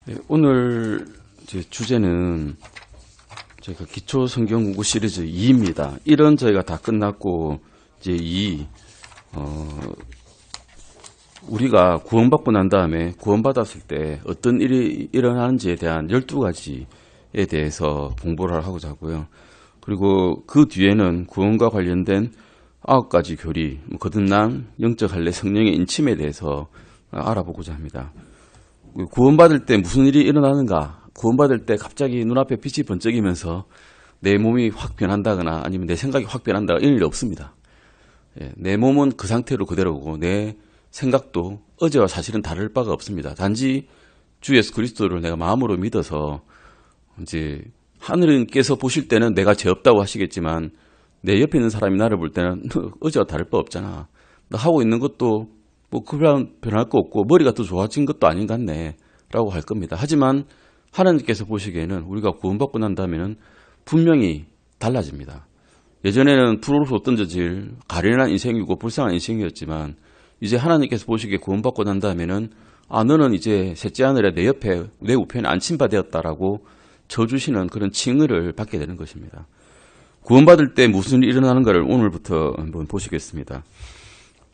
네, 오늘 주제는 저희가 기초 성경 공부 시리즈 2입니다. 1은 저희가 다 끝났고 이제 2 우리가 구원받고 난 다음에 구원받았을 때 어떤 일이 일어나는지에 대한 12가지에 대해서 공부를 하고자 하고요. 그리고 그 뒤에는 구원과 관련된 9가지 교리, 거듭남, 영적 할례, 성령의 인침에 대해서 알아보고자 합니다. 구원받을 때 무슨 일이 일어나는가? 구원받을 때 갑자기 눈앞에 빛이 번쩍이면서 내 몸이 확 변한다거나 아니면 내 생각이 확 변한다거나 이런 일이 없습니다. 내 몸은 그 상태로 그대로고 내 생각도 어제와 사실은 다를 바가 없습니다. 단지 주 예수 그리스도를 내가 마음으로 믿어서 이제 하느님께서 보실 때는 내가 죄 없다고 하시겠지만 내 옆에 있는 사람이 나를 볼 때는 너 어제와 다를 바 없잖아. 너 하고 있는 것도 뭐 그냥 변할 거 없고 머리가 더 좋아진 것도 아닌 것 같네 라고 할 겁니다. 하지만 하나님께서 보시기에는 우리가 구원받고 난 다음에는 분명히 달라집니다. 예전에는 불으로 던져질 가련한 인생이고 불쌍한 인생이었지만 이제 하나님께서 보시기에 구원받고 난 다음에는 너는 이제 셋째 하늘에 내 옆에 내 우편에 안침바 되었다라고 쳐주시는 그런 칭의를 받게 되는 것입니다. 구원받을 때 무슨 일이 일어나는가를 오늘부터 한번 보시겠습니다.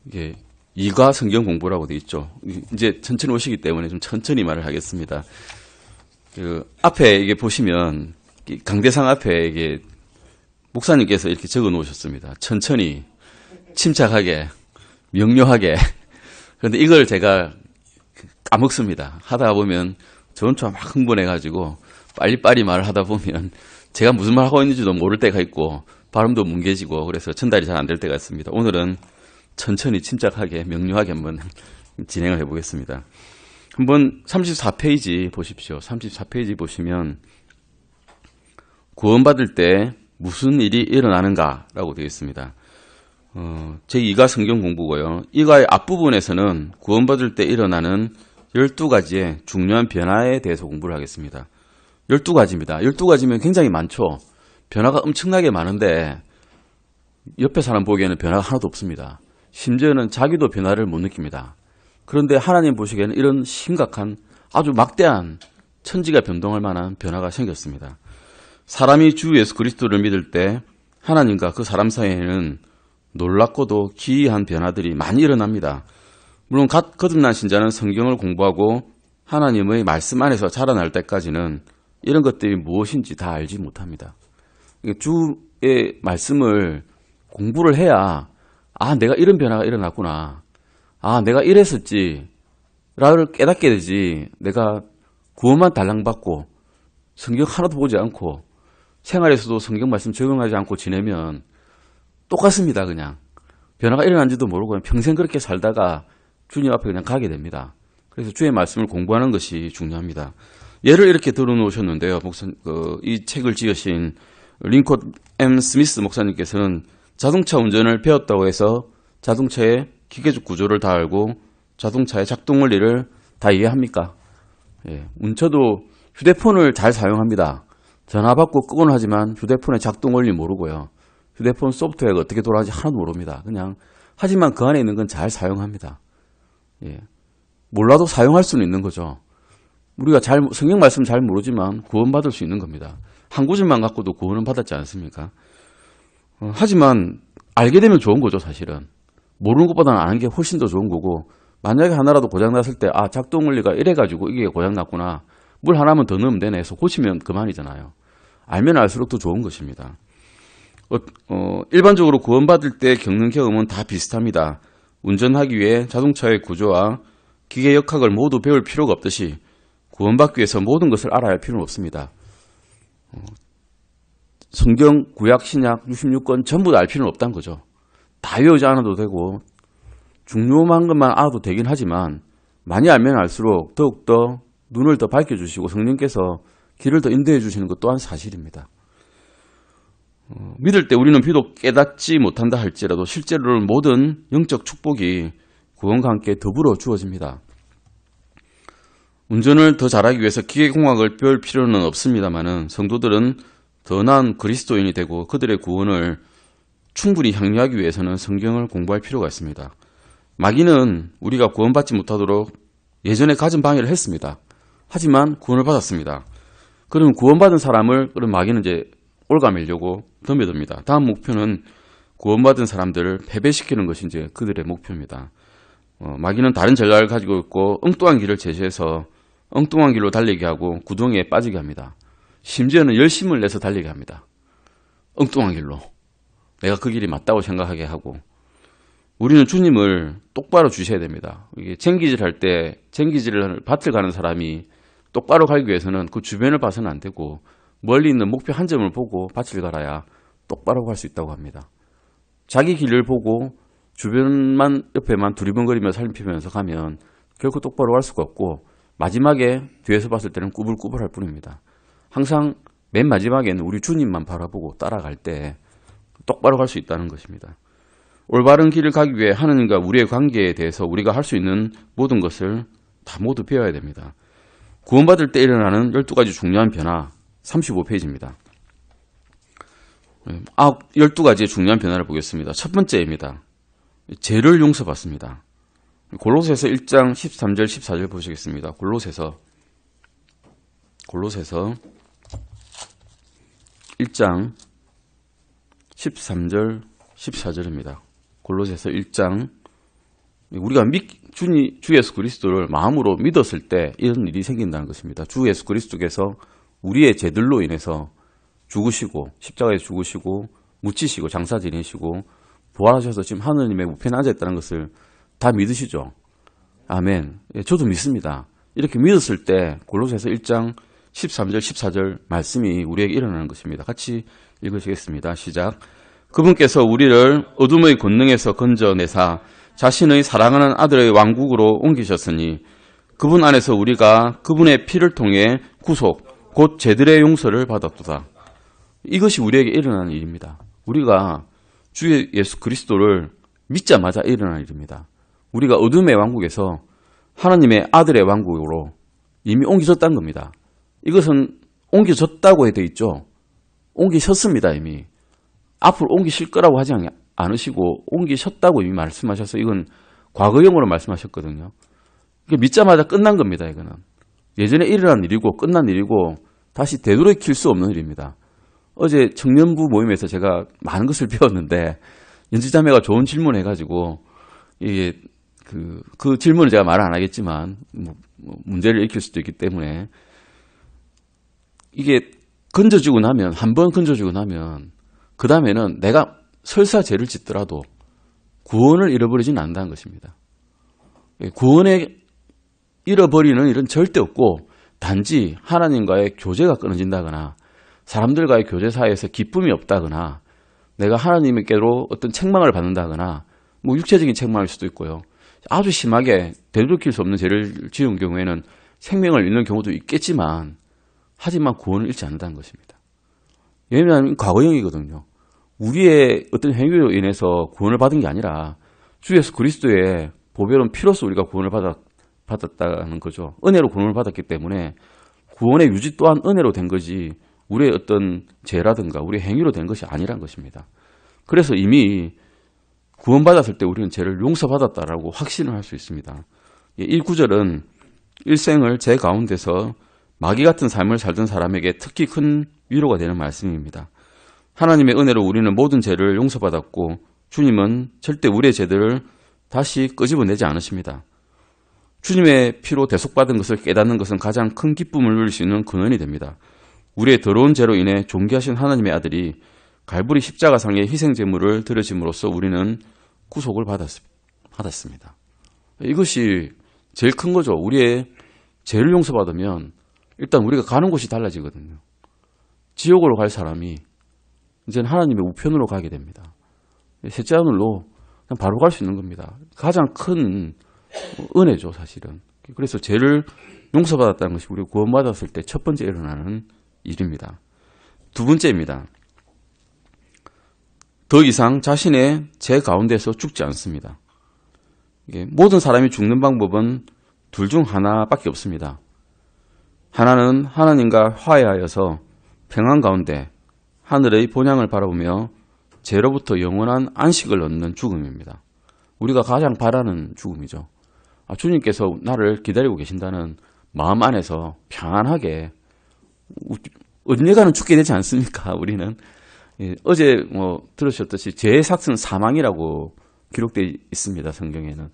이게 이과 성경 공부라고 되어 있죠. 이제 천천히 오시기 때문에 좀 천천히 말을 하겠습니다. 앞에 이게 보시면 강대상 앞에 이게 목사님께서 이렇게 적어 놓으셨습니다. 천천히, 침착하게, 명료하게. 그런데 이걸 제가 까먹습니다. 하다 보면 전투가 막 흥분해가지고 빨리빨리 말을 하다 보면 제가 무슨 말 하고 있는지도 모를 때가 있고 발음도 뭉개지고 그래서 전달이 잘 안 될 때가 있습니다. 오늘은 천천히 침착하게 명료하게 한번 진행을 해보겠습니다. 한번 34페이지 보십시오. 34페이지 보시면 구원받을 때 무슨 일이 일어나는가라고 되어 있습니다. 제2가 성경 공부고요. 이가의 앞부분에서는 구원받을 때 일어나는 12가지의 중요한 변화에 대해서 공부를 하겠습니다. 12가지입니다. 12가지면 굉장히 많죠. 변화가 엄청나게 많은데 옆에 사람 보기에는 변화가 하나도 없습니다. 심지어는 자기도 변화를 못 느낍니다. 그런데 하나님 보시기에는 이런 심각한 아주 막대한 천지가 변동할 만한 변화가 생겼습니다. 사람이 주 예수 그리스도를 믿을 때 하나님과 그 사람 사이에는 놀랍고도 기이한 변화들이 많이 일어납니다. 물론 거듭난 신자는 성경을 공부하고 하나님의 말씀 안에서 자라날 때까지는 이런 것들이 무엇인지 다 알지 못합니다. 주의 말씀을 공부를 해야 내가 이런 변화가 일어났구나. 내가 이랬었지. 라를 깨닫게 되지. 내가 구원만 달랑받고 성경 하나도 보지 않고 생활에서도 성경 말씀 적용하지 않고 지내면 똑같습니다. 그냥. 변화가 일어난지도 모르고 그냥 평생 그렇게 살다가 주님 앞에 그냥 가게 됩니다. 그래서 주의 말씀을 공부하는 것이 중요합니다. 예를 이렇게 들어놓으셨는데요. 이 책을 지으신 링컨 M. 스미스 목사님께서는 자동차 운전을 배웠다고 해서 자동차의 기계적 구조를 다 알고 자동차의 작동 원리를 다 이해합니까? 운전도 휴대폰을 잘 사용합니다. 전화 받고 끄곤 하지만 휴대폰의 작동 원리 모르고요. 휴대폰 소프트웨어가 어떻게 돌아가는지 하나도 모릅니다. 그냥 하지만 그 안에 있는 건 잘 사용합니다. 몰라도 사용할 수는 있는 거죠. 우리가 성경 말씀 잘 모르지만 구원받을 수 있는 겁니다. 한 구절만 갖고도 구원은 받았지 않습니까? 하지만 알게 되면 좋은 거죠, 사실은. 모르는 것보다는 아는 게 훨씬 더 좋은 거고 만약에 하나라도 고장났을 때 작동 원리가 이래가지고 이게 고장났구나. 물 하나만 더 넣으면 되네 해서 고치면 그만이잖아요. 알면 알수록 더 좋은 것입니다. 일반적으로 구원받을 때 겪는 경험은 다 비슷합니다. 운전하기 위해 자동차의 구조와 기계 역학을 모두 배울 필요가 없듯이 구원받기 위해서 모든 것을 알아야 할 필요는 없습니다. 성경, 구약, 신약, 66권 전부 다 알 필요는 없다는 거죠. 다 외우지 않아도 되고 중요한 것만 알아도 되긴 하지만 많이 알면 알수록 더욱더 눈을 더 밝혀주시고 성령께서 길을 더 인도해 주시는 것 또한 사실입니다. 믿을 때 우리는 비록 깨닫지 못한다 할지라도 실제로는 모든 영적 축복이 구원과 함께 더불어 주어집니다. 운전을 더 잘하기 위해서 기계공학을 배울 필요는 없습니다만 성도들은 더 나은 그리스도인이 되고 그들의 구원을 충분히 향유하기 위해서는 성경을 공부할 필요가 있습니다. 마귀는 우리가 구원받지 못하도록 예전에 가진 방해를 했습니다. 하지만 구원을 받았습니다. 그러면 구원받은 사람을 그럼 마귀는 이제 올가매려고 덤벼듭니다. 다음 목표는 구원받은 사람들을 패배시키는 것이 이제 그들의 목표입니다. 마귀는 다른 전략을 가지고 있고 엉뚱한 길을 제시해서 엉뚱한 길로 달리게 하고 구덩이에 빠지게 합니다. 심지어는 열심을 내서 달리게 합니다. 엉뚱한 길로. 내가 그 길이 맞다고 생각하게 하고. 우리는 주님을 똑바로 주셔야 됩니다. 이게 쟁기질할 때 쟁기질을 밭을 가는 사람이 똑바로 가기 위해서는 그 주변을 봐서는 안 되고 멀리 있는 목표 한 점을 보고 밭을 갈아야 똑바로 갈 수 있다고 합니다. 자기 길을 보고 주변만 옆에만 두리번거리며 살피면서 가면 결코 똑바로 갈 수가 없고 마지막에 뒤에서 봤을 때는 꾸불꾸불할 뿐입니다. 항상 맨 마지막에는 우리 주님만 바라보고 따라갈 때 똑바로 갈 수 있다는 것입니다. 올바른 길을 가기 위해 하느님과 우리의 관계에 대해서 우리가 할 수 있는 모든 것을 다 모두 배워야 됩니다. 구원받을 때 일어나는 12가지 중요한 변화 35페이지입니다. 12가지의 중요한 변화를 보겠습니다. 첫 번째입니다. 죄를 용서받습니다. 골로새서 1장 13절 14절 보시겠습니다. 골로새서 1장 13절 14절입니다. 골로새서 1장 우리가 주 예수 그리스도를 마음으로 믿었을 때 이런 일이 생긴다는 것입니다. 주 예수 그리스도께서 우리의 죄들로 인해서 죽으시고 십자가에 죽으시고 묻히시고 장사 지내시고 부활하셔서 지금 하느님의 우편에 앉아있다는 것을 다 믿으시죠? 아멘. 저도 믿습니다. 이렇게 믿었을 때 골로새서 1장 13절 14절 말씀이 우리에게 일어나는 것입니다. 같이 읽으시겠습니다. 시작. 그분께서 우리를 어둠의 권능에서 건져내사 자신의 사랑하는 아들의 왕국으로 옮기셨으니 그분 안에서 우리가 그분의 피를 통해 구속 곧 죄들의 용서를 받았도다. 이것이 우리에게 일어나는 일입니다. 우리가 주 예수 그리스도를 믿자마자 일어나는 일입니다. 우리가 어둠의 왕국에서 하나님의 아들의 왕국으로 이미 옮겨졌다는 겁니다. 이것은 옮겨졌다고 되어 있죠. 옮기셨습니다. 이미. 앞으로 옮기실 거라고 하지 않으시고 옮기셨다고 이미 말씀하셔서 이건 과거형으로 말씀하셨거든요. 믿자마자 끝난 겁니다. 이거는. 예전에 일어난 일이고 끝난 일이고 다시 되돌이킬 수 없는 일입니다. 어제 청년부 모임에서 제가 많은 것을 배웠는데 연지자매가 좋은 질문을 해가지고 이게 그 질문을 제가 말을 안 하겠지만 문제를 일으킬 수도 있기 때문에 이게 건져주고 나면 한 번 건져주고 나면 그 다음에는 내가 설사 죄를 짓더라도 구원을 잃어버리지는 않는다는 것입니다. 구원에 잃어버리는 일은 절대 없고 단지 하나님과의 교제가 끊어진다거나 사람들과의 교제 사이에서 기쁨이 없다거나 내가 하나님께로 어떤 책망을 받는다거나 뭐 육체적인 책망일 수도 있고요. 아주 심하게 되돌이킬 수 없는 죄를 지은 경우에는 생명을 잃는 경우도 있겠지만 하지만 구원을 잃지 않는다는 것입니다. 왜냐하면 과거형이거든요. 우리의 어떤 행위로 인해서 구원을 받은 게 아니라 주 예수 그리스도의 보배로운 피로서 우리가 구원을 받았다는 거죠. 은혜로 구원을 받았기 때문에 구원의 유지 또한 은혜로 된 거지 우리의 어떤 죄라든가 우리의 행위로 된 것이 아니란 것입니다. 그래서 이미 구원받았을 때 우리는 죄를 용서받았다라고 확신을 할 수 있습니다. 이 구절은 일생을 죄 가운데서 마귀 같은 삶을 살던 사람에게 특히 큰 위로가 되는 말씀입니다. 하나님의 은혜로 우리는 모든 죄를 용서받았고 주님은 절대 우리의 죄들을 다시 끄집어내지 않으십니다. 주님의 피로 대속받은 것을 깨닫는 것은 가장 큰 기쁨을 누릴 수 있는 근원이 됩니다. 우리의 더러운 죄로 인해 존귀하신 하나님의 아들이 갈보리 십자가상의 희생제물을 드려짐으로써 우리는 구속을 받았습니다. 이것이 제일 큰 거죠. 우리의 죄를 용서받으면 일단 우리가 가는 곳이 달라지거든요. 지옥으로 갈 사람이 이제는 하나님의 우편으로 가게 됩니다. 셋째 하늘로 그냥 바로 갈 수 있는 겁니다. 가장 큰 은혜죠, 사실은. 그래서 죄를 용서받았다는 것이 우리가 구원받았을 때 첫 번째 일어나는 일입니다. 두 번째입니다. 더 이상 자신의 죄 가운데서 죽지 않습니다. 모든 사람이 죽는 방법은 둘 중 하나밖에 없습니다. 하나는 하나님과 화해하여서 평안 가운데 하늘의 본향을 바라보며 죄로부터 영원한 안식을 얻는 죽음입니다. 우리가 가장 바라는 죽음이죠. 주님께서 나를 기다리고 계신다는 마음 안에서 편안하게 언젠가는 죽게 되지 않습니까? 우리는 어제 들으셨듯이 죄의 삭은 사망이라고 기록되어 있습니다. 성경에는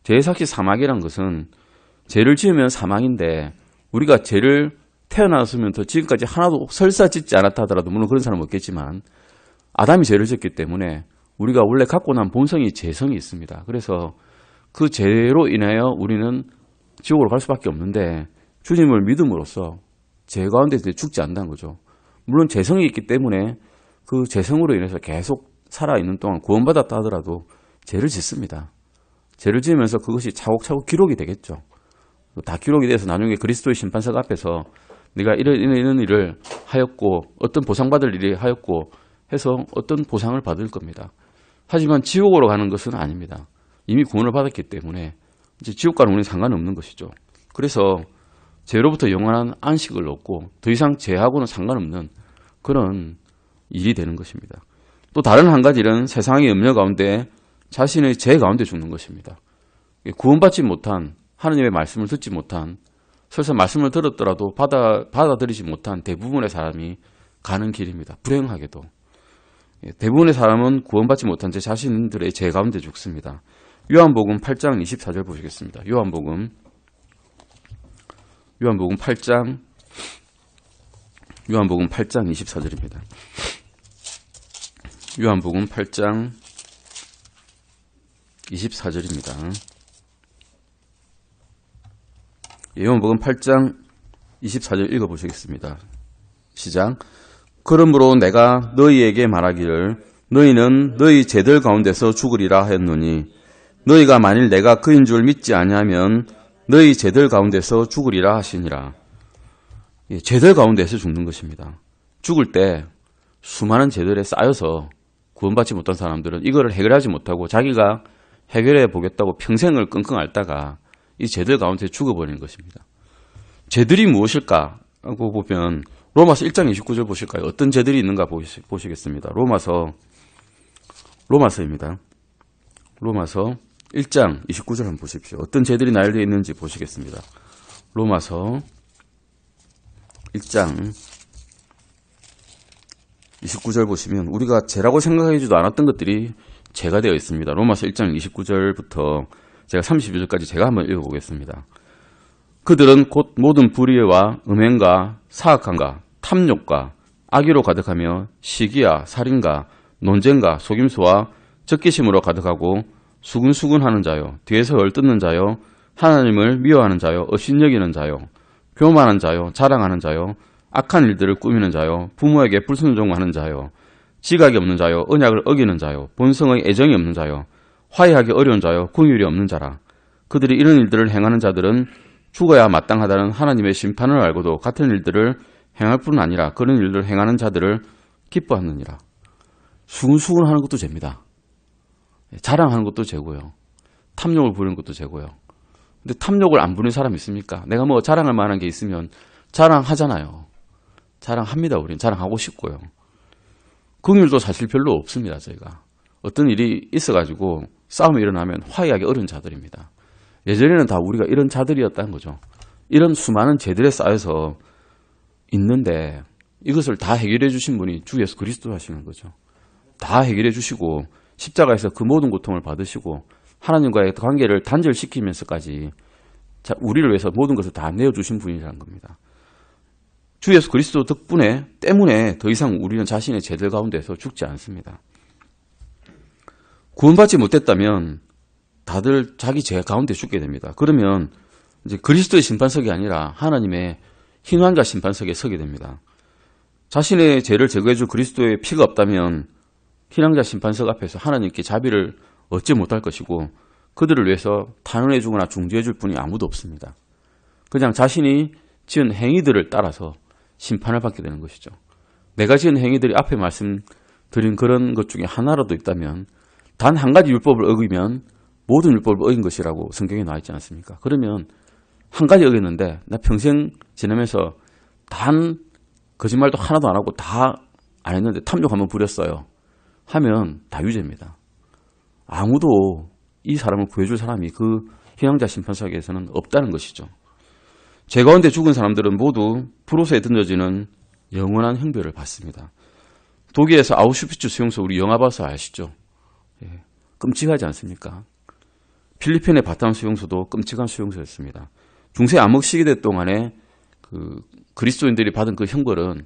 죄의 삭이 사망이란 것은 죄를 지으면 사망인데 우리가 죄를 태어났으면 더 지금까지 하나도 설사 짓지 않았다 하더라도 물론 그런 사람은 없겠지만 아담이 죄를 졌기 때문에 우리가 원래 갖고 난 본성이 죄성이 있습니다. 그래서 그 죄로 인하여 우리는 지옥으로 갈 수밖에 없는데 주님을 믿음으로써 죄 가운데서 죽지 않는다는 거죠. 물론 죄성이 있기 때문에 그 죄성으로 인해서 계속 살아있는 동안 구원받았다 하더라도 죄를 짓습니다. 죄를 지으면서 그것이 차곡차곡 기록이 되겠죠. 다 기록이 돼서 나중에 그리스도의 심판석 앞에서 내가 이런 일을 하였고 어떤 보상받을 일이 하였고 해서 어떤 보상을 받을 겁니다. 하지만 지옥으로 가는 것은 아닙니다. 이미 구원을 받았기 때문에 이제 지옥과는 우리는 상관없는 것이죠. 그래서 죄로부터 영원한 안식을 얻고 더 이상 죄하고는 상관없는 그런 일이 되는 것입니다. 또 다른 한 가지는 세상의 염려 가운데 자신의 죄 가운데 죽는 것입니다. 구원받지 못한 하나님의 말씀을 듣지 못한 설사 말씀을 들었더라도 받아들이지 못한 대부분의 사람이 가는 길입니다. 불행하게도. 대부분의 사람은 구원받지 못한 제 자신들의 죄 가운데 죽습니다. 요한복음 8장 24절 보시겠습니다. 요한복음 8장 24절입니다. 요한복음 8장 24절입니다. 요한복음 8장 24절 읽어보시겠습니다. 시작. 그러므로 내가 너희에게 말하기를 너희는 너희 죄들 가운데서 죽으리라 하였노니 너희가 만일 내가 그인 줄 믿지 아니하면 너희 죄들 가운데서 죽으리라 하시니라. 죄들 가운데서 죽는 것입니다. 죽을 때 수많은 죄들에 쌓여서 구원받지 못한 사람들은 이거를 해결하지 못하고 자기가 해결해 보겠다고 평생을 끙끙 앓다가 이 죄들 가운데 죽어버리는 것입니다. 죄들이 무엇일까 하고 보면 로마서 1장 29절 보실까요? 어떤 죄들이 있는가 보시겠습니다. 로마서입니다. 로마서 1장 29절 한번 보십시오. 어떤 죄들이 나열되어 있는지 보시겠습니다. 로마서 1장 29절 보시면 우리가 죄라고 생각하지도 않았던 것들이 죄가 되어 있습니다. 로마서 1장 29절부터 제가 32절까지 제가 한번 읽어보겠습니다. 그들은 곧 모든 불의와 음행과 사악함과 탐욕과 악의로 가득하며 시기와 살인과 논쟁과 속임수와 적개심으로 가득하고 수근수근하는 자요, 뒤에서 얼뜯는 자요, 하나님을 미워하는 자요, 업신여기는 자요, 교만한 자요, 자랑하는 자요, 악한 일들을 꾸미는 자요, 부모에게 불순종하는 자요, 지각이 없는 자요, 언약을 어기는 자요, 본성의 애정이 없는 자요, 화해하기 어려운 자요, 긍휼이 없는 자라. 그들이 이런 일들을 행하는 자들은 죽어야 마땅하다는 하나님의 심판을 알고도 같은 일들을 행할 뿐 아니라 그런 일들을 행하는 자들을 기뻐하느니라. 수근수근하는 것도 죄입니다. 자랑하는 것도 죄고요. 탐욕을 부리는 것도 죄고요. 근데 탐욕을 안 부리는 사람이 있습니까? 내가 뭐 자랑할 만한 게 있으면 자랑하잖아요. 자랑합니다. 우리는 자랑하고 싶고요. 긍휼도 사실 별로 없습니다. 저희가 어떤 일이 있어가지고 싸움이 일어나면 화해하기 어려운 자들입니다. 예전에는 다 우리가 이런 자들이었다는 거죠. 이런 수많은 죄들에 쌓여서 있는데 이것을 다 해결해 주신 분이 주 예수 그리스도 하시는 거죠. 다 해결해 주시고 십자가에서 그 모든 고통을 받으시고 하나님과의 관계를 단절시키면서까지 우리를 위해서 모든 것을 다 내어주신 분이라는 겁니다. 주 예수 그리스도 때문에 더 이상 우리는 자신의 죄들 가운데서 죽지 않습니다. 구원받지 못했다면 다들 자기 죄 가운데 죽게 됩니다. 그러면 이제 그리스도의 심판석이 아니라 하나님의 흰환자 심판석에 서게 됩니다. 자신의 죄를 제거해 줄 그리스도의 피가 없다면 흰환자 심판석 앞에서 하나님께 자비를 얻지 못할 것이고 그들을 위해서 탄원해 주거나 중재해 줄 분이 아무도 없습니다. 그냥 자신이 지은 행위들을 따라서 심판을 받게 되는 것이죠. 내가 지은 행위들이 앞에 말씀드린 그런 것 중에 하나라도 있다면 단 한 가지 율법을 어기면 모든 율법을 어긴 것이라고 성경에 나와 있지 않습니까? 그러면 한 가지 어겼는데 나 평생 지나면서 단 거짓말도 하나도 안 하고 다 안 했는데 탐욕 한번 부렸어요 하면 다 유죄입니다. 아무도 이 사람을 구해줄 사람이 그 희망자 심판석에서는 없다는 것이죠. 죄 가운데 죽은 사람들은 모두 불호소에 던져지는 영원한 형벌을 받습니다. 독일에서 아우슈비츠 수용소, 우리 영화 봐서 아시죠? 예, 끔찍하지 않습니까? 필리핀의 바탄 수용소도 끔찍한 수용소였습니다. 중세 암흑 시대 동안에 그리스도인들이 받은 그 형벌은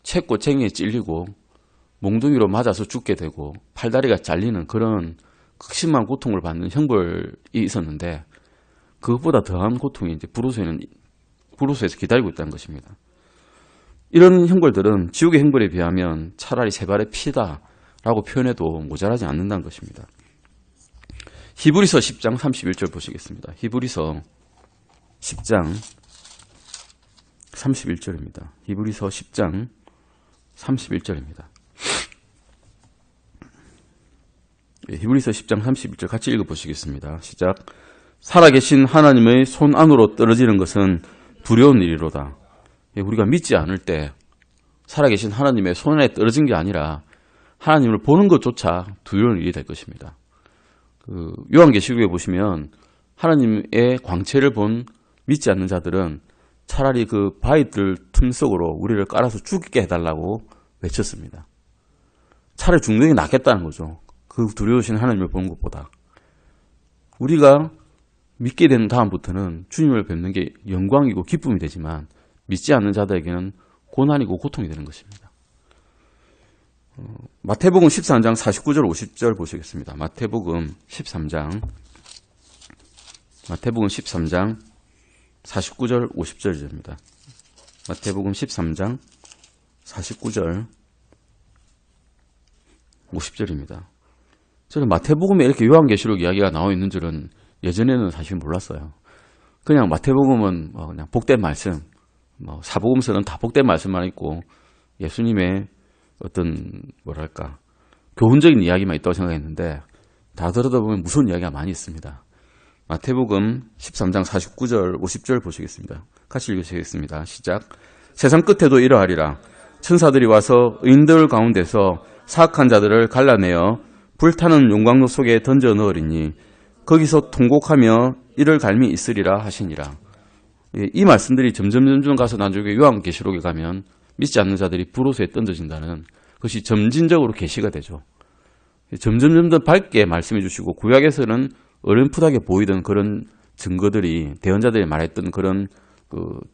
채꼬챙이에 찔리고 몽둥이로 맞아서 죽게 되고 팔다리가 잘리는 그런 극심한 고통을 받는 형벌이 있었는데, 그것보다 더한 고통이 이제 불호소에서 기다리고 있다는 것입니다. 이런 형벌들은 지옥의 형벌에 비하면 차라리 세 발의 피다라고 표현해도 모자라지 않는다는 것입니다. 히브리서 10장 31절 보시겠습니다. 히브리서 10장 31절입니다. 히브리서 10장 31절입니다. 히브리서 10장 31절 같이 읽어보시겠습니다. 시작. 살아계신 하나님의 손 안으로 떨어지는 것은 두려운 일이로다. 우리가 믿지 않을 때 살아계신 하나님의 손에 떨어진 게 아니라 하나님을 보는 것조차 두려운 일이 될 것입니다. 요한계시록에 보시면 하나님의 광채를 본 믿지 않는 자들은 차라리 그 바위들 틈 속으로 우리를 깔아서 죽게 해달라고 외쳤습니다. 차라리 죽는 게 낫겠다는 거죠. 그 두려우신 하나님을 보는 것보다. 우리가 믿게 된 다음부터는 주님을 뵙는 게 영광이고 기쁨이 되지만 믿지 않는 자들에게는 고난이고 고통이 되는 것입니다. 마태복음 13장 49절 50절 보시겠습니다. 마태복음 13장 49절 50절입니다. 마태복음 13장 49절 50절입니다. 저는 마태복음에 이렇게 요한계시록 이야기가 나와 있는 줄은 예전에는 사실 몰랐어요. 그냥 마태복음은 그냥 복된 말씀, 사복음서는 다 복된 말씀만 있고 예수님의 어떤 교훈적인 이야기만 있다고 생각했는데, 다 들어다 보면 무서운 이야기가 많이 있습니다. 마태복음 13장 49절 50절 보시겠습니다. 같이 읽으시겠습니다. 시작. 세상 끝에도 이러하리라. 천사들이 와서 의인들 가운데서 사악한 자들을 갈라내어 불타는 용광로 속에 던져 넣으리니 거기서 통곡하며 이를 갈미 있으리라 하시니라. 이 말씀들이 점점 가서 나중에 요한계시록에 가면 믿지 않는 자들이 불호소에 던져진다는 것이 점진적으로 계시가 되죠. 점점 더 밝게 말씀해 주시고, 구약에서는 어렴풋하게 보이던 그런 증거들이, 대언자들이 말했던 그런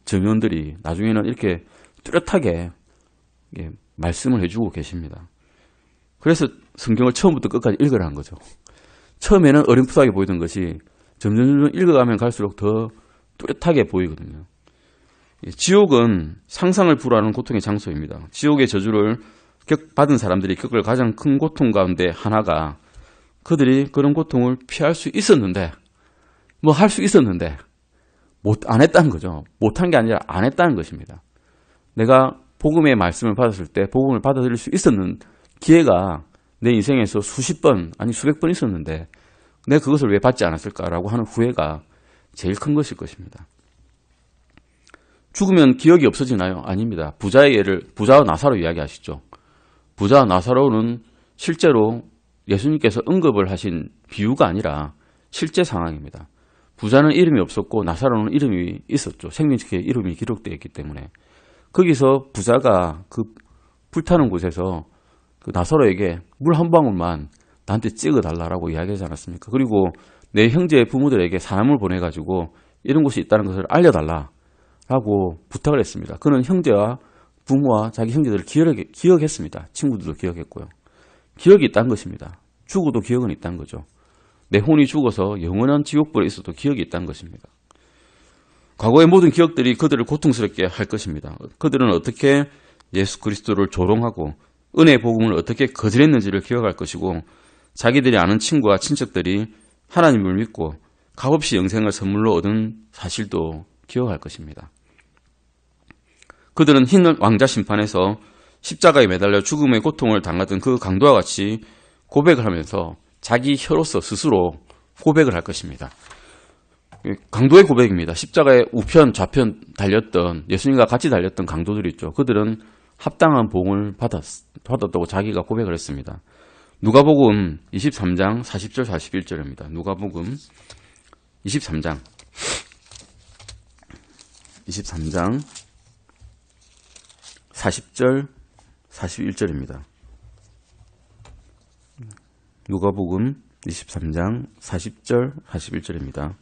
증언들이 나중에는 이렇게 뚜렷하게 말씀을 해주고 계십니다. 그래서 성경을 처음부터 끝까지 읽으라는 거죠. 처음에는 어렴풋하게 보이던 것이 점점 읽어가면 갈수록 더 뚜렷하게 보이거든요. 지옥은 상상을 불허하는 고통의 장소입니다. 지옥의 저주를 받은 사람들이 겪을 가장 큰 고통 가운데 하나가, 그들이 그런 고통을 피할 수 있었는데, 할 수 있었는데 안 했다는 거죠. 못한 게 아니라 안 했다는 것입니다. 내가 복음의 말씀을 받았을 때 복음을 받아들일 수 있었는 기회가 내 인생에서 수십 번, 아니 수백 번 있었는데 내가 그것을 왜 받지 않았을까라고 하는 후회가 제일 큰 것일 것입니다. 죽으면 기억이 없어지나요? 아닙니다. 부자와 나사로 이야기하시죠. 부자와 나사로는 실제로 예수님께서 언급을 하신 비유가 아니라 실제 상황입니다. 부자는 이름이 없었고 나사로는 이름이 있었죠. 생명책에 이름이 기록되어 있기 때문에. 거기서 부자가 그 불타는 곳에서 그 나사로에게 물 한 방울만 나한테 찍어달라고 이야기하지 않았습니까? 그리고 내 형제 부모들에게 사람을 보내가지고 이런 곳이 있다는 것을 알려달라고 부탁을 했습니다. 그는 형제와 부모와 자기 형제들을 기억했습니다. 친구들도 기억했고요. 기억이 있다는 것입니다. 죽어도 기억은 있다는 거죠. 내 혼이 죽어서 영원한 지옥불에 있어도 기억이 있다는 것입니다. 과거의 모든 기억들이 그들을 고통스럽게 할 것입니다. 그들은 어떻게 예수 그리스도를 조롱하고 은혜의 복음을 어떻게 거절했는지를 기억할 것이고, 자기들이 아는 친구와 친척들이 하나님을 믿고 값없이 영생을 선물로 얻은 사실도 기억할 것입니다. 그들은 흰 왕자 심판에서 십자가에 매달려 죽음의 고통을 당하던 그 강도와 같이 고백을 하면서 자기 혀로서 스스로 고백을 할 것입니다. 강도의 고백입니다. 십자가의 우편 좌편 달렸던, 예수님과 같이 달렸던 강도들이 있죠. 그들은 합당한 복을 받았다고 자기가 고백을 했습니다. 누가복음 23장 40절 41절입니다. 누가복음 23장 23장 40절 41절입니다. 누가복음 23장 40절 41절입니다.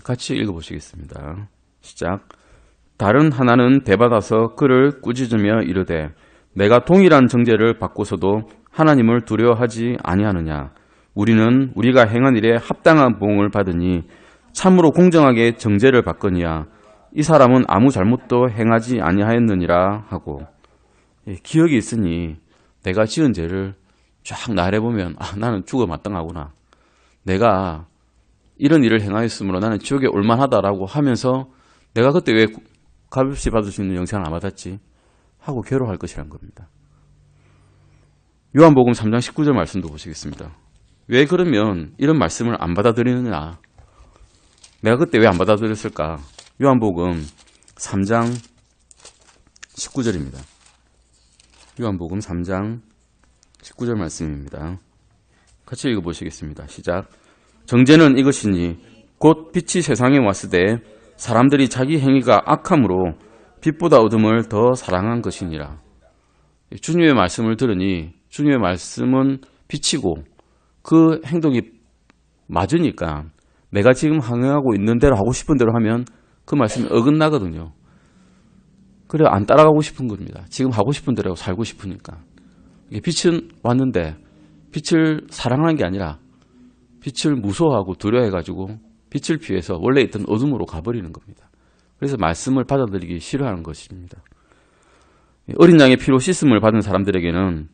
같이 읽어보시겠습니다. 시작. 다른 하나는 대받아서 그를 꾸짖으며 이르되 내가 동일한 정죄를 받고서도 하나님을 두려워하지 아니하느냐. 우리는 우리가 행한 일에 합당한 보응을 받으니 참으로 공정하게 정죄를 받거니와 이 사람은 아무 잘못도 행하지 아니하였느니라 하고. 기억이 있으니 내가 지은 죄를 쫙 나열해보면 나는 죽어 마땅하구나. 내가 이런 일을 행하였으므로 나는 지옥에 올만하다라고 하면서 내가 그때 왜 값없이 받을 수 있는 영생을 안 받았지? 하고 괴로워할 것이란 겁니다. 요한복음 3장 19절 말씀도 보시겠습니다. 왜 그러면 이런 말씀을 안 받아들이느냐? 내가 그때 왜 안 받아들였을까? 요한복음 3장 19절입니다. 요한복음 3장 19절 말씀입니다. 같이 읽어보시겠습니다. 시작. 정죄는 이것이니 곧 빛이 세상에 왔으되 사람들이 자기 행위가 악함으로 빛보다 어둠을 더 사랑한 것이니라. 주님의 말씀을 들으니 주님의 말씀은 빛이고 그 행동이 맞으니까 내가 지금 항해하고 있는 대로 하고 싶은 대로 하면 그 말씀이 어긋나거든요. 그래 안 따라가고 싶은 겁니다. 지금 하고 싶은 대로 살고 싶으니까. 빛은 왔는데 빛을 사랑하는 게 아니라 빛을 무서워하고 두려워해가지고 빛을 피해서 원래 있던 어둠으로 가버리는 겁니다. 그래서 말씀을 받아들이기 싫어하는 것입니다. 어린 양의 피로 씻음을 받은 사람들에게는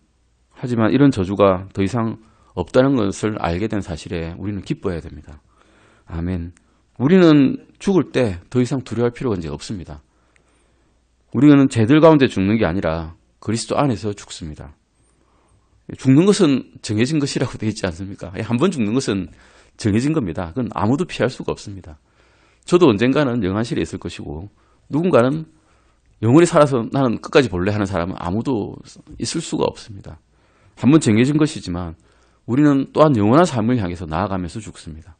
하지만 이런 저주가 더 이상 없다는 것을 알게 된 사실에 우리는 기뻐해야 됩니다. 아멘. 우리는 죽을 때 더 이상 두려워할 필요가 이제 없습니다. 우리는 죄들 가운데 죽는 게 아니라 그리스도 안에서 죽습니다. 죽는 것은 정해진 것이라고 되어 있지 않습니까? 한 번 죽는 것은 정해진 겁니다. 그건 아무도 피할 수가 없습니다. 저도 언젠가는 영안실에 있을 것이고 누군가는 영원히 살아서 나는 끝까지 볼래 하는 사람은 아무도 있을 수가 없습니다. 한 번 정해진 것이지만 우리는 또한 영원한 삶을 향해서 나아가면서 죽습니다.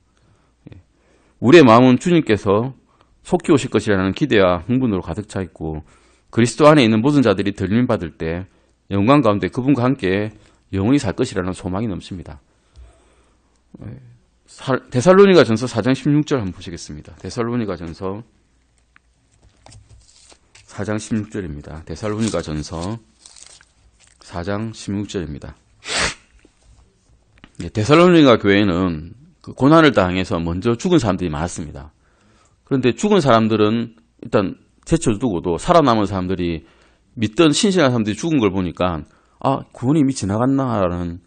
우리의 마음은 주님께서 속히 오실 것이라는 기대와 흥분으로 가득 차 있고 그리스도 안에 있는 모든 자들이 들림 받을 때 영광 가운데 그분과 함께 영원히 살 것이라는 소망이 넘칩니다. 데살로니가전서 4장 16절 한번 보시겠습니다. 데살로니가전서 4장 16절입니다. 데살로니가전서 4장 16절입니다. 데살로니가 교회는 그 고난을 당해서 먼저 죽은 사람들이 많았습니다. 그런데 죽은 사람들은 일단 제쳐두고도 살아남은 사람들이 믿던 신실한 사람들이 죽은 걸 보니까 구원이 이미 지나갔나라는,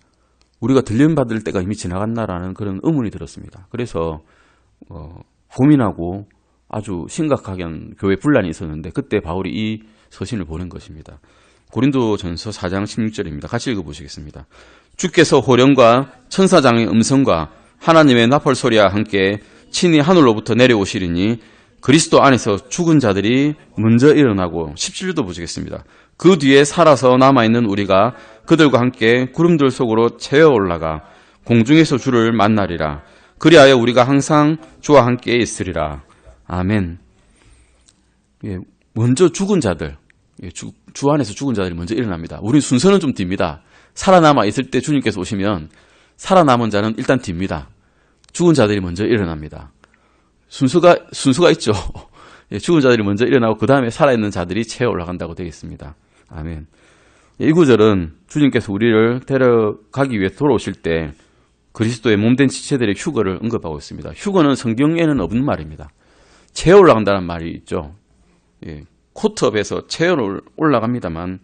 우리가 들림받을 때가 이미 지나갔나라는 그런 의문이 들었습니다. 그래서 고민하고 아주 심각하게 교회 분란이 있었는데 그때 바울이 이 서신을 보낸 것입니다. 고린도전서 4장 16절입니다. 같이 읽어보시겠습니다. 주께서 호령과 천사장의 음성과 하나님의 나팔 소리와 함께 친히 하늘로부터 내려오시리니 그리스도 안에서 죽은 자들이 먼저 일어나고 17절도 보시겠습니다. 그 뒤에 살아서 남아있는 우리가 그들과 함께 구름들 속으로 채워 올라가 공중에서 주를 만나리라. 그리하여 우리가 항상 주와 함께 있으리라. 아멘. 먼저 죽은 자들, 주 안에서 죽은 자들이 먼저 일어납니다. 우리 순서는 좀 딥니다. 살아남아 있을 때 주님께서 오시면 살아남은 자는 일단 딥니다. 죽은 자들이 먼저 일어납니다. 순수가 있죠. 죽은 자들이 먼저 일어나고 그 다음에 살아있는 자들이 채워 올라간다고 되어 있습니다. 아멘. 이 구절은 주님께서 우리를 데려가기 위해 돌아오실 때 그리스도의 몸된 지체들의 휴거를 언급하고 있습니다. 휴거는 성경에는 없는 말입니다. 채워 올라간다는 말이 있죠. 코트업에서 채워 올라갑니다만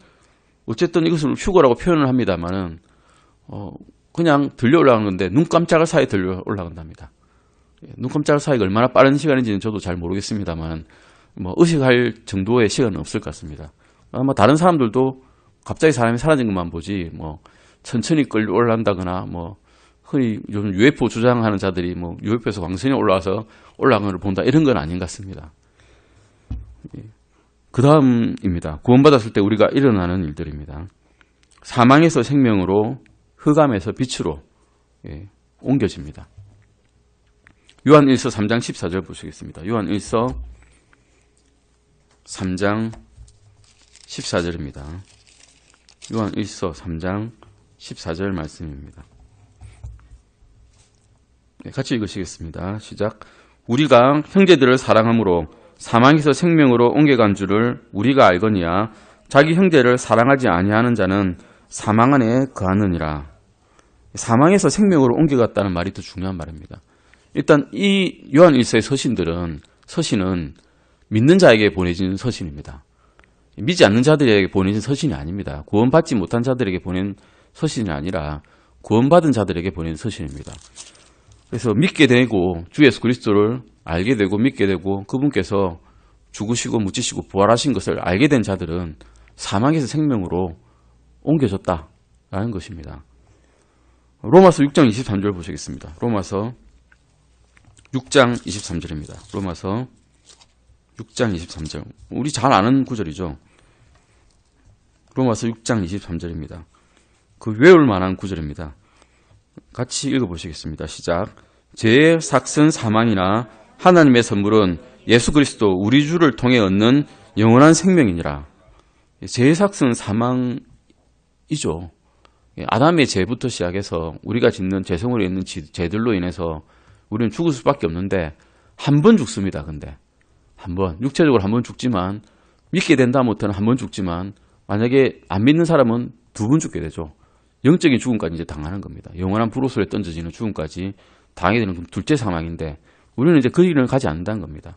어쨌든 이것을 휴거라고 표현을 합니다만은 그냥 들려 올라가는 건데 눈 깜짝할 사이에 들려 올라간답니다. 눈 깜짝할 사이가 얼마나 빠른 시간인지는 저도 잘 모르겠습니다만 의식할 정도의 시간은 없을 것 같습니다. 아마 다른 사람들도 갑자기 사람이 사라진 것만 보지 천천히 끌려 올라간다거나 흔히 요즘 UFO 주장하는 자들이 UFO에서 광선이 올라와서 올라간 걸 본다 이런 건 아닌 것 같습니다. 그 다음입니다. 구원받았을 때 우리가 일어나는 일들입니다. 사망에서 생명으로, 흑암에서 빛으로 옮겨집니다. 요한일서 3장 14절 보시겠습니다. 요한일서 3장 14절입니다. 요한 1서 3장 14절 말씀입니다. 같이 읽으시겠습니다. 시작. 우리가 형제들을 사랑함으로 사망에서 생명으로 옮겨간 줄을 우리가 알거니와 자기 형제를 사랑하지 아니하는 자는 사망 안에 거하느니라. 사망에서 생명으로 옮겨갔다는 말이 더 중요한 말입니다. 일단 이 요한 1서의 서신은 믿는 자에게 보내진 서신입니다. 믿지 않는 자들에게 보내진 서신이 아닙니다. 구원받지 못한 자들에게 보낸 서신이 아니라 구원받은 자들에게 보낸 서신입니다. 그래서 믿게 되고 주 예수 그리스도를 알게 되고 믿게 되고 그분께서 죽으시고 묻히시고 부활하신 것을 알게 된 자들은 사망에서 생명으로 옮겨졌다라는 것입니다. 로마서 6장 23절 보시겠습니다. 로마서 6장 23절입니다. 로마서 6장 23절. 우리 잘 아는 구절이죠. 로마서 6장 23절입니다. 그 외울 만한 구절입니다. 같이 읽어보시겠습니다. 시작. 죄의 삭은 사망이나 하나님의 선물은 예수 그리스도 우리 주를 통해 얻는 영원한 생명이니라. 죄의 삭은 사망이죠. 아담의 죄부터 시작해서 우리가 짓는 죄성으로 있는 죄들로 인해서 우리는 죽을 수밖에 없는데 한 번 죽습니다. 근데 한 번, 육체적으로 한 번 죽지만 믿게 된다 못해는 한 번 죽지만 만약에 안 믿는 사람은 두 번 죽게 되죠. 영적인 죽음까지 이제 당하는 겁니다. 영원한 불호설에 던져지는 죽음까지 당하게 되는 둘째 사망인데 우리는 이제 그 길을 가지 않는다는 겁니다.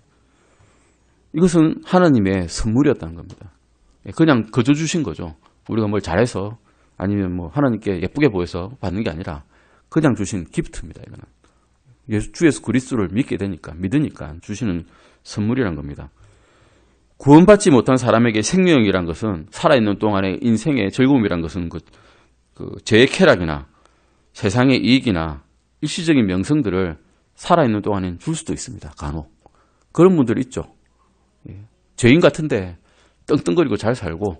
이것은 하나님의 선물이었다는 겁니다. 그냥 거저 주신 거죠. 우리가 뭘 잘해서 아니면 뭐 하나님께 예쁘게 보여서 받는 게 아니라 그냥 주신 기프트입니다. 이거는 주 예수 그리스도를 믿으니까 주시는 선물이란 겁니다. 구원받지 못한 사람에게 생명이란 것은 살아있는 동안의 인생의 즐거움이란 것은 그 죄의 쾌락이나 세상의 이익이나 일시적인 명성들을 살아있는 동안엔 줄 수도 있습니다. 간혹. 그런 분들이 있죠. 죄인 같은데 떵떵거리고 잘 살고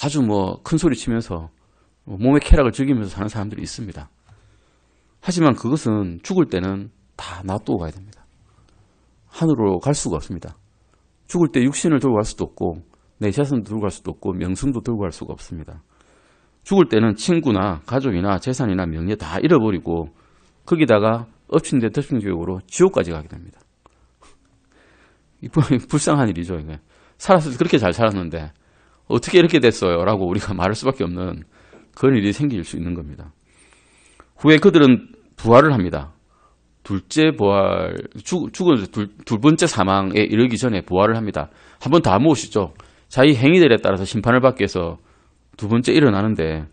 아주 뭐 큰 소리 치면서 몸의 쾌락을 즐기면서 사는 사람들이 있습니다. 하지만 그것은 죽을 때는 다 놔두고 가야 됩니다. 하늘로 갈 수가 없습니다. 죽을 때 육신을 들고 갈 수도 없고 내 재산도 들고 갈 수도 없고 명성도 들고 갈 수가 없습니다. 죽을 때는 친구나 가족이나 재산이나 명예 다 잃어버리고 거기다가 엎친 데 덮친 교육으로 지옥까지 가게 됩니다. 불쌍한 일이죠. 이게. 살았을 때 그렇게 잘 살았는데 어떻게 이렇게 됐어요? 라고 우리가 말할 수밖에 없는 그런 일이 생길 수 있는 겁니다. 후에 그들은 부활을 합니다. 둘째 부활, 죽은 두 번째 사망에 이르기 전에 부활을 합니다. 한번 다 모으시죠. 자기 행위들에 따라서 심판을 받기 위해서 두 번째 일어나는데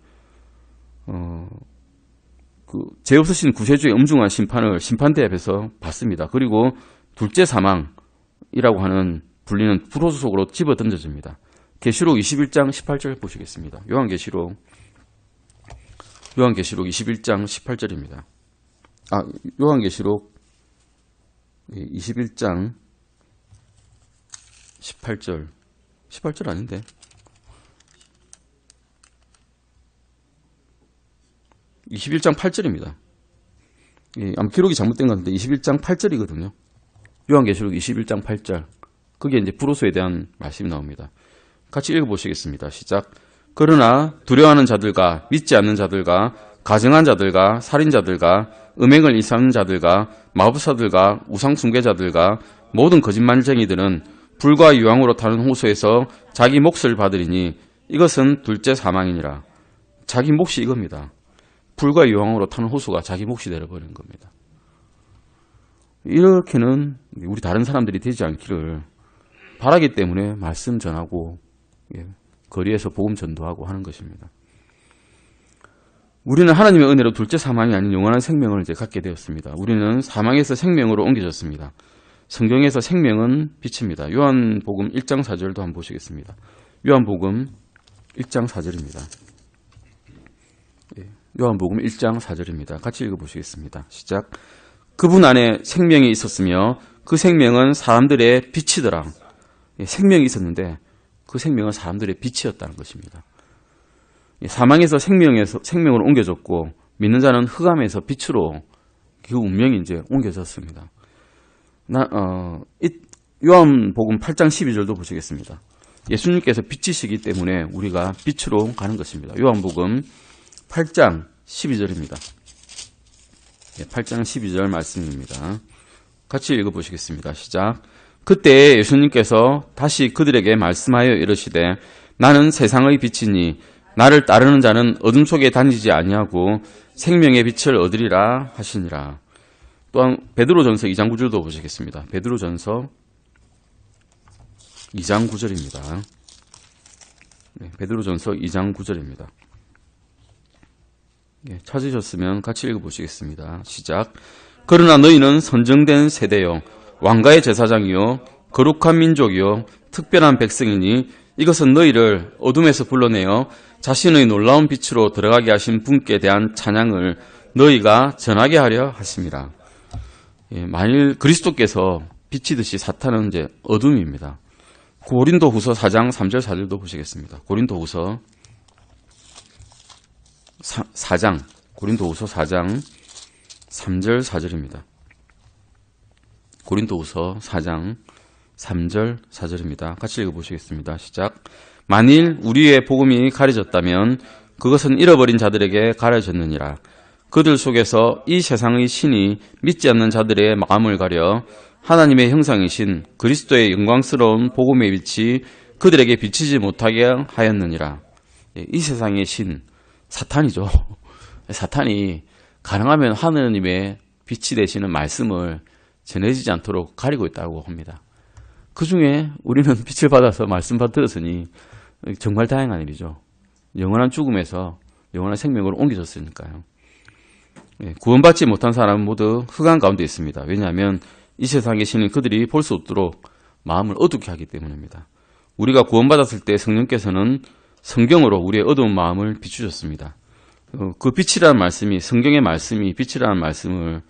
죄 없으신 구세주의 엄중한 심판을 심판대 앞에서 받습니다. 그리고 둘째 사망이라고 하는 불리는 불호수 속으로 집어 던져집니다. 계시록 21장 18절 보시겠습니다. 요한계시록 21장 18절입니다. 요한계시록 21장 18절. 18절 아닌데. 예, 21장 8절입니다. 아마 기록이 잘못된 것 같은데 21장 8절이거든요. 요한계시록 21장 8절. 그게 이제 불호수에 대한 말씀이 나옵니다. 같이 읽어보시겠습니다. 시작. 그러나 두려워하는 자들과 믿지 않는 자들과 가증한 자들과 살인자들과 음행을 일삼는 자들과 마법사들과 우상 숭배자들과 모든 거짓말쟁이들은 불과 유황으로 타는 호수에서 자기 몫을 받으리니 이것은 둘째 사망이니라. 자기 몫이 이겁니다. 불과 유황으로 타는 호수가 자기 몫이 되어버리는 겁니다. 이렇게는 우리 다른 사람들이 되지 않기를 바라기 때문에 말씀 전하고 거리에서 복음 전도하고 하는 것입니다. 우리는 하나님의 은혜로 둘째 사망이 아닌 영원한 생명을 이제 갖게 되었습니다. 우리는 사망에서 생명으로 옮겨졌습니다. 성경에서 생명은 빛입니다. 요한복음 1장 4절도 한번 보시겠습니다. 요한복음 1장 4절입니다. 요한복음 1장 4절입니다. 같이 읽어보시겠습니다. 시작. 그분 안에 생명이 있었으며 그 생명은 사람들의 빛이더라. 생명이 있었는데 그 생명은 사람들의 빛이었다는 것입니다. 사망에서 생명으로 옮겨졌고 믿는 자는 흑암에서 빛으로 그 운명이 이제 옮겨졌습니다. 요한복음 8장 12절도 보시겠습니다. 예수님께서 빛이시기 때문에 우리가 빛으로 가는 것입니다. 요한복음 8장 12절입니다. 8장 12절 말씀입니다. 같이 읽어보시겠습니다. 시작. 그때 예수님께서 다시 그들에게 말씀하여 이르시되 나는 세상의 빛이니 나를 따르는 자는 어둠 속에 다니지 아니하고 생명의 빛을 얻으리라 하시니라. 또한 베드로전서 2장 9절도 보시겠습니다. 베드로전서 2장 9절입니다. 베드로전서 2장 9절입니다. 찾으셨으면 같이 읽어보시겠습니다. 시작. 그러나 너희는 선정된 세대요 왕가의 제사장이요 거룩한 민족이요 특별한 백성이니 이것은 너희를 어둠에서 불러내어 자신의 놀라운 빛으로 들어가게 하신 분께 대한 찬양을 너희가 전하게 하려 하심이라. 만일 그리스도께서 빛이듯이 사탄은 이제 어둠입니다. 고린도후서 4장 3절 4절도 보시겠습니다. 고린도후서 4장 3절 4절입니다. 고린도후서 4장 3절 4절입니다. 같이 읽어보시겠습니다. 시작. 만일 우리의 복음이 가려졌다면 그것은 잃어버린 자들에게 가려졌느니라. 그들 속에서 이 세상의 신이 믿지 않는 자들의 마음을 가려 하나님의 형상이신 그리스도의 영광스러운 복음의 빛이 그들에게 비치지 못하게 하였느니라. 이 세상의 신, 사탄이죠. 사탄이 가능하면 하느님의 빛이 되시는 말씀을 전해지지 않도록 가리고 있다고 합니다. 그 중에 우리는 빛을 받아서 말씀 받들었으니 정말 다행한 일이죠. 영원한 죽음에서 영원한 생명으로 옮겨졌으니까요. 구원받지 못한 사람은 모두 흑암 가운데 있습니다. 왜냐하면 이 세상의 신은 그들이 볼 수 없도록 마음을 어둡게 하기 때문입니다. 우리가 구원받았을 때 성령께서는 성경으로 우리의 어두운 마음을 비추셨습니다. 그 빛이라는 말씀이, 성경의 말씀이 빛이라는 말씀을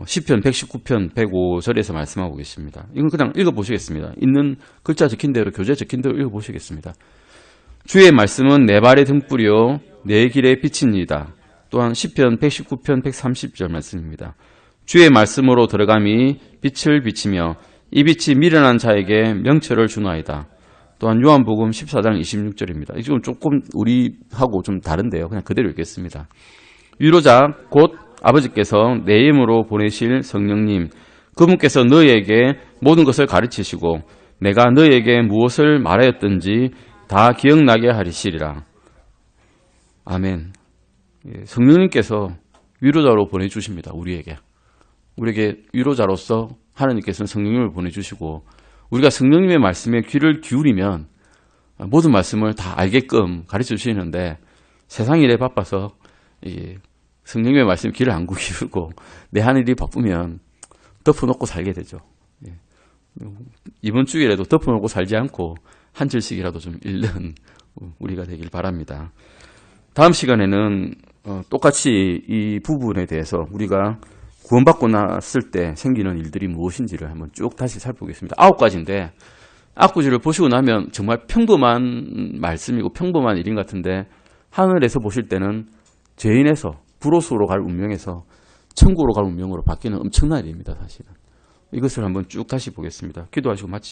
시편 119편 105절에서 말씀하고 계십니다. 이건 그냥 읽어보시겠습니다. 있는 글자 적힌 대로, 교재 적힌 대로 읽어보시겠습니다. 주의 말씀은 내 발의 등불이요 내 길의 빛입니다. 또한 시편 119편 130절 말씀입니다. 주의 말씀으로 들어감이 빛을 비치며 이 빛이 미련한 자에게 명철을 주나이다. 또한 요한복음 14장 26절입니다. 이건 조금 우리하고 좀 다른데요. 그냥 그대로 읽겠습니다. 위로자 곧 아버지께서 내 이름으로 보내실 성령님, 그분께서 너희에게 모든 것을 가르치시고 내가 너희에게 무엇을 말하였든지 다 기억나게 하시리라. 아멘. 성령님께서 위로자로 보내주십니다. 우리에게 위로자로서 하나님께서는 성령님을 보내주시고 우리가 성령님의 말씀에 귀를 기울이면 모든 말씀을 다 알게끔 가르쳐 주시는데 세상 일에 바빠서 성령님의 말씀에 귀를 안 기울이고 내 할 일이 바쁘면 덮어놓고 살게 되죠. 이번 주일에도 덮어놓고 살지 않고 한 절씩이라도 좀 읽는 우리가 되길 바랍니다. 다음 시간에는 똑같이 이 부분에 대해서 우리가 구원받고 났을 때 생기는 일들이 무엇인지를 한번 쭉 다시 살펴보겠습니다. 9가지인데 9가지를 보시고 나면 정말 평범한 말씀이고 평범한 일인 것 같은데 하늘에서 보실 때는 죄인에서 불로소로 갈 운명에서 천국으로 갈 운명으로 바뀌는 엄청난 일입니다. 사실은 이것을 한번 쭉 다시 보겠습니다. 기도하시고 마치